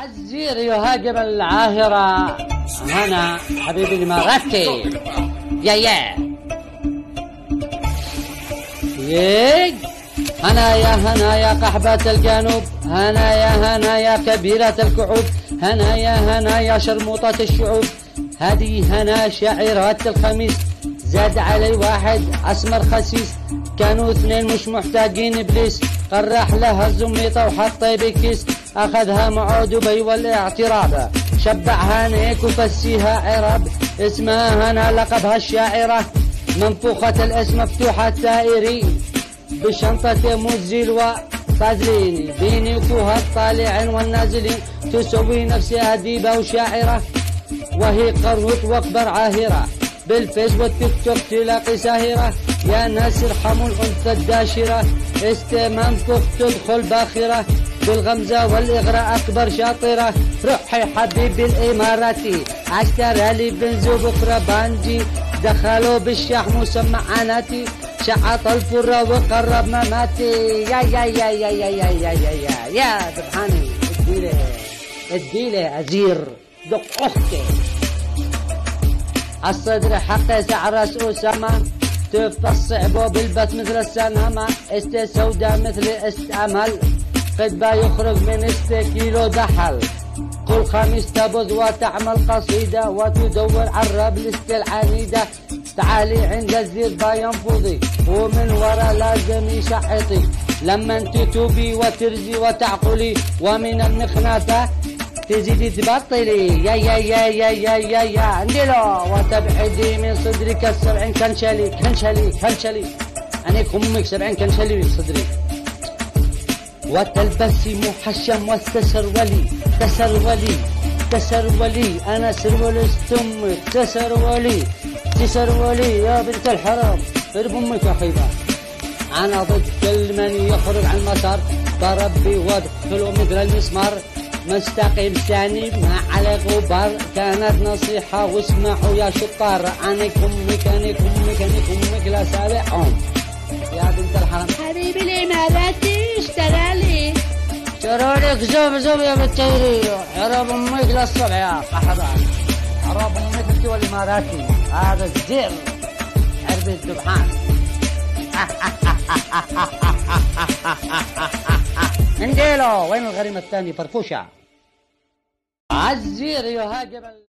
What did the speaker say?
عالزير يهاجم العاهرة. هنا حبيبي الإماراتي يا هنا يا قحبة الجنوب، هنا يا كبيرة الكعوب، هنا يا شرموطة الشعوب. هذه هنا شاعرات الخميس، زاد علي واحد أسمر خسيس، كانوا اثنين مش محتاجين إبليس، قرح لها الزميطة وحطي بكيس، أخذها معه دبي والاعتراب، شبعها نيك وفسيها عرب، اسمها هنا لقبها الشاعرة، منفوخة الاسم مفتوحة التائري، بشنطة مزيل وفازلين، بيني وفوها الطالعين والنازلين، تسوي نفسها أديبة وشاعرة، وهي قروت واكبر عاهرة، بالفيس والتيك توك تلاقي ساهرة، يا ناس ارحموا الأنثى الداشرة، منفوخ تدخل باخرة، بالغمزة والإغراء أكبر شاطرة، روحي حبيبي الإماراتي، عشترى لي بنزو بكرة بانجي، دخلوا بالشحم وسمعاناتي، شعط الفرة وقرب مماتي، يا ذبحاني اديله أزير دق أختي، الصدر حقي سعرس أسامة، تفصع بو بالبس مثل السنامة، سوداء مثل أمل، قد يخرج من كيلو دحل، كل خميس تبذ وتعمل قصيدة، وتدور عرب العنيدة، تعالي عند الزير ينفضي، ومن ورا لازم يشحطي، لما انت توبي وترزي وتعقلي، ومن النخنافة تزيدي تبطلي، يا عندلو، وتبعدي من صدرك 70 كنشلي، أنا أمك 70 كنشلي من صدري، وتلبسي محشم وتسرولي، أنا سرولي استمك، تسرولي يا بنت الحرام، ارب أمك يا خيبة، أنا ضد كل من يخرج عن المسار، بربي وادخلوا مثل المسمار، مستقيم ثاني ما على غبار، كانت نصيحة واسمعوا يا شطار، أنا كمك لا سابعهم، يا بنت الحرام. حبيبي الإماراتي اشترالي زوب يا بنتي، عرب أمك للصبح يا قحبان، عرب أمك أنت والإماراتي، هذا الزر عربي الذبحان. انديلو وين الغريمة الثانية فرفوشة؟ عالزير يهاجم